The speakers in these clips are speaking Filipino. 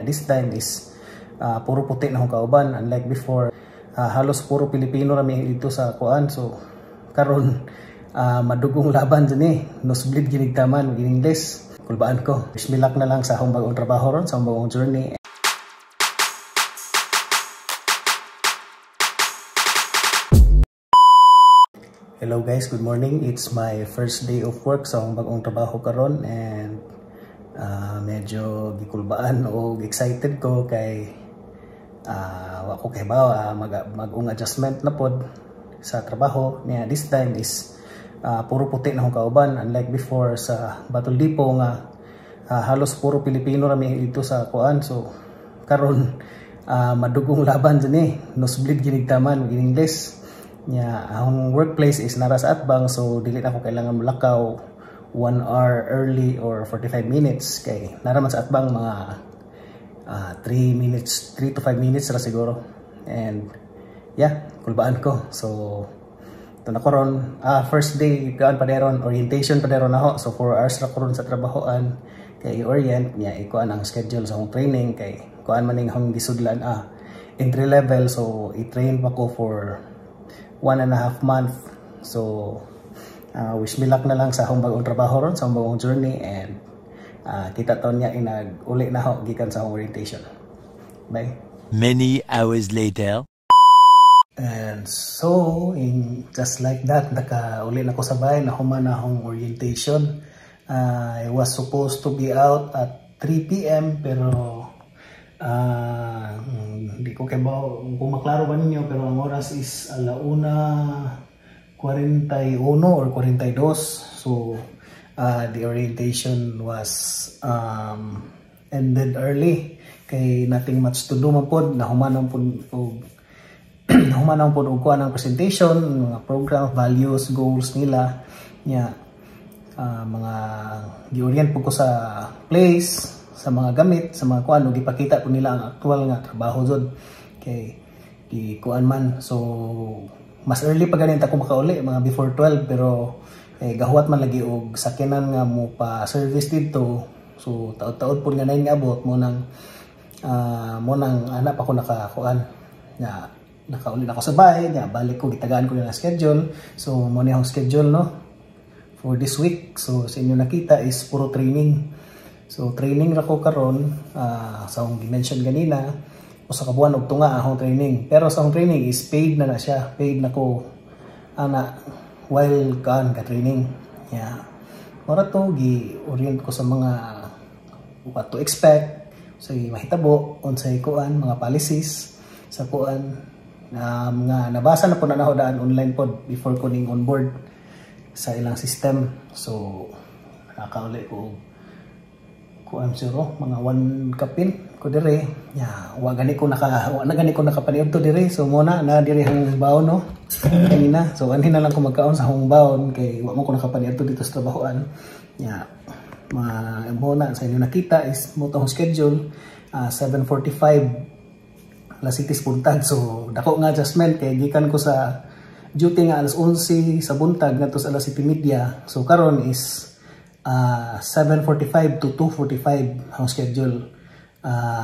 This time is puro puti na akong kauban, unlike before halos puro Pilipino rami dito sa kuan. So karon madugong laban din nosebleed ginigtaman in English. Kulbaan ko, bismillah na lang sa akong bagong trabaho ron, sa akong bagong journey. Hello guys, good morning. It's my first day of work sa akong bagong trabaho karon, and medyo gikulbaan o excited ko kay ako kay ba mag-ung adjustment na pod sa trabaho niya. This time is puro puti na akong kauban, unlike before sa Battle Depot nga halos puro Pilipino rami dito sa kuan. So karon madugong laban din nosebleed ginigtaman in English nya. Ang workplace is nara sa Atbang, so dili na ako kailangan mulakaw 1 hour early or 45 minutes kay nara man sa Atbang mga 3 to 5 minutes ra siguro. And yeah, kulbaan ko. So ito na karon, first day kaan pa deron, orientation pa deron ako. So 4 hours ra karon sa trabahoan kay orient niya ikuan ang schedule sa akong training kay kuan man ning akong gisudlan entry level. So i-train pa ko for 1.5 month. So wish me luck na lang sa akong bagong trabaho ron, sa akong bagong journey, and kita taon niya inag-uli na ako gikan sa akong orientation. Bye. Many hours later. And so just like that, naka-uli na ko sa bahay, nahuman na akong orientation. I was supposed to be out at 3 PM pero hindi ko kayo kung maklaro ba ninyo, pero ang oras is 1:41 or 42. So the orientation was ended early kay nothing much to do man pod. Nahuman po og kuan ang presentation, mga program, values, goals nila nya. Mga gi-orient po ko sa place, sa mga gamit, sa mga kuan, gipakita ko nila ang actual nga trabaho jud kay di kuan man. So mas early pa ganin ta ko makauli, mga before 12, pero gahuat man lagi og sakyanan nga mo pa service dito. So taod-taod pud nga nay nga abot mo nang anak pa ko nakakuan nga nakauli na ko sa bahay nya, balik ko gitagaan ko yung schedule. So mo ni ang schedule no for this week. So sa inyo nakita is puro training. So training ra ko karon sa akong mention ganina usa ka buwan og tunga akong training, pero sa akong training is paid na siya, paid na ko ana while kan ka training. Yeah, ora to gi-orient ko sa mga what to expect, sa mahitabo unsay kuan mga policies sa kuan nga nabasa na po na ako daan online pod before ko ning on board sa ilang system. So nakauli ko kuan siro mga 1 kapin ko dire nya, wa gani ko nakapaniud to dire. So muna na dire ang baon no kanina, so anhin na lang ko magkaon sa hong baon kay wa mo ko nakapaniud to dito sa trabahoan nya. Muna sa inyo nakita is mo tong schedule 7:45 alas 7 buntag. So dako nga adjustment kay gikan ko sa duty nga alas 11 sa buntag ngadto sa alas 7:30. So karon is 7:45 to 2:45 ang schedule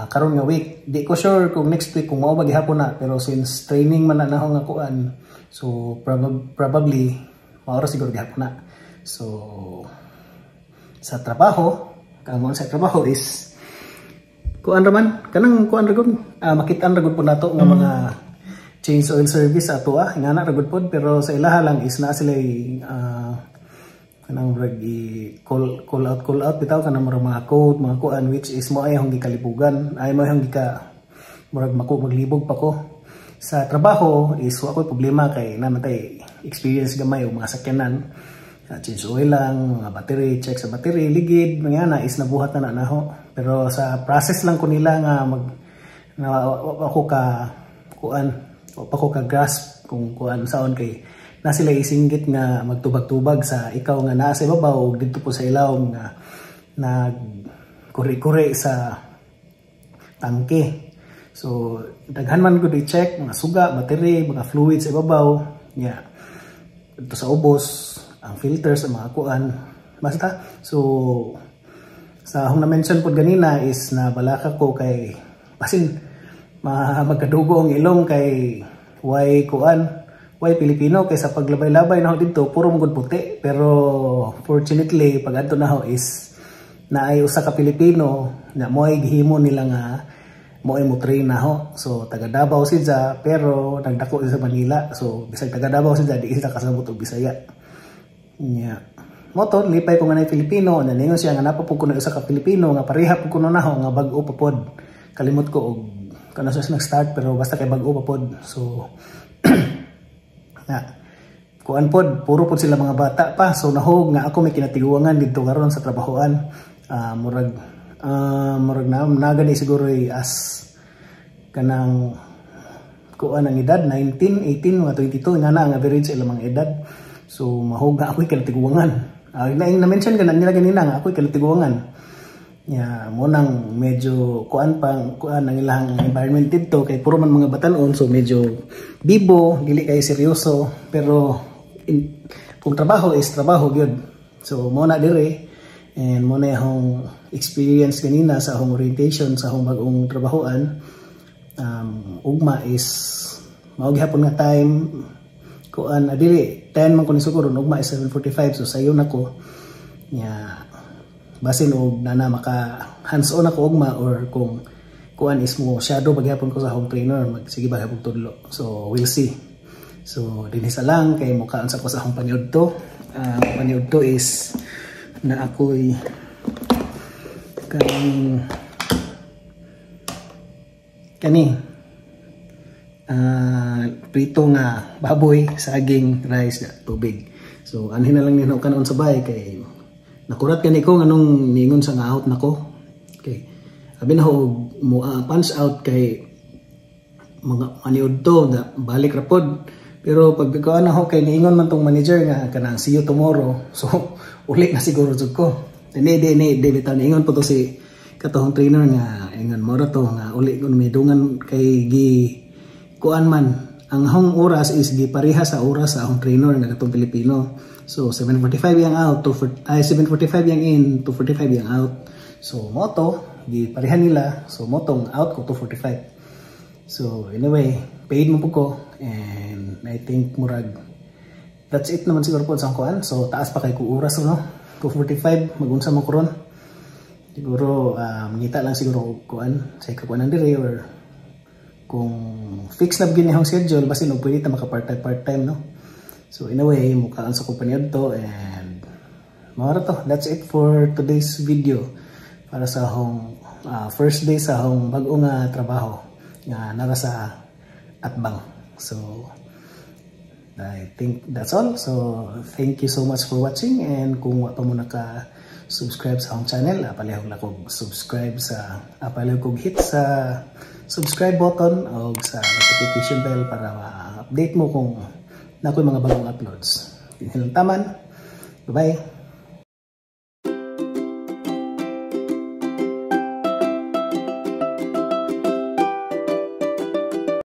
karon nga week. Di ko sure kung next week kung mao ba gihapon na, pero since training man na ako nga kuan, so probably mao ra siguro gihapon na. So sa trabaho, kamo sa trabaho is kuan ra man kanang kuan ra gud makitaan ra gud po nato nga mga change oil service ato ingana ra gud pod, pero sa ilaha lang is na sila kanang call out bitaw kanang mga code mga kuan, which is mo ay hong gikalipugan, ay mo hong murag maglibog pa ko sa trabaho. Is wa ko problema kay namatay experience gamay o mga sakyanan, change oil lang, mga battery, check sa battery, ligid mga na is nabuhat na naho. Pero sa process lang ko nila nga ako ka grasp kung kuan saon kay na sila isinggit nga magtubag-tubag sa ikaw nga naa sa ibabaw dito po sa ilawom nga nagkuri-kuri sa tangke. So daghan man gud i-check mga suga, battery, mga fluids sa ibabaw nya. Dito sa ubos ang filters sa mga kuan basta. So Sa akong na-mention po ganina is na balaka ko kay pasin magkadugo ang ilong kay why Pilipino kay sa paglabay-labay na ho dito puro mugod puti, pero fortunately pag adto na ho is naay usa ka Pilipino na mo'y gihimo nila nga mo'y mo train na ho. So taga Davao siya pero nagdako sa Manila, so bisag taga Davao siya di sila kasabot og Bisaya nya. Moto lipay ko nga na Pilipino naningon siya nga napapug ko na usa ka Pilipino nga pareha pug kuno na ho nga bag-o pa pod, kalimot ko og kana sa nag-start pero basta kay bag-o pa pod. So kuan pod puro pod sila mga bata pa, so nahog nga ako may kinatiguangan dito karon sa trabahoan. Murag na nagani siguro as kanang kuan ang edad 19, 18, mga 22 nga na ang average ilang mga edad. So mahog nga ako kinatiguangan. Na-mention ka na nila ganina nga ako kinatiguangan. Mo nang medyo kuan ang ilang environment dito kay puro man mga batanon, so medyo bibo, dili kay seryoso, pero kung trabaho is trabaho gyud. So mo na dire, and mo na akong experience kanina sa akong orientation sa akong bag-ong trabahoan. Ugma is mao gihapon nga time kuan adili 10 man kun siguro, ugma is 7:45, so sayo nako basin og nana maka hands on ako ugma, or kung kuan is mo shadow paghapon ko sa home trainer magsige paghapon tudlo. So we'll see. So dinhi sa lang kay mukaan sa ko sa akong paniudto. Paniudto is na ako'y kani prito nga baboy, saging, rice, tubig. So anhin na lang nino kanon sa bahay kay nakurat kani ko nganong ningon sa ngaot nako. Okay. Abi na ho mo punch out kay mga aniudto na balik ra pod. Pero pag kuan na ho kay niingon man tong manager nga kanang see you tomorrow. So uli na siguro jud ko. Hindi bitaw niingon po to si katong trainer nga ingon mo ra to nga uli kun may dungan kay gi kuan man ang hong oras is gi pareha sa oras sa akong trainer nga katong Pilipino. So 7:45 yang out to 7:45 yang in, 2:45 yang out. So moto di pareha nila, so motong out ko 2:45. So anyway, paid mo po ko, and I think murag that's it naman siguro po sa kuan. So taas pa kay ko oras no, 2:45 magunsa mo karon. Siguro ngita lang siguro kuan sa kuan dire, or kung fix na gini ang schedule basin og pwede ta maka part-time no. So in a way, mukhaan sa kumpanya to, and mawara to. That's it for today's video para sa akong first day sa akong bag-o nga trabaho nga nara sa Atbang. So I think that's all. So thank you so much for watching, and kung wa pa mo naka-subscribe sa akong channel, palihog na kog subscribe sa palihog kog hit sa subscribe button o sa notification bell para ma-update mo kung na ako'y mga bagong uploads. Taman. Bye-bye.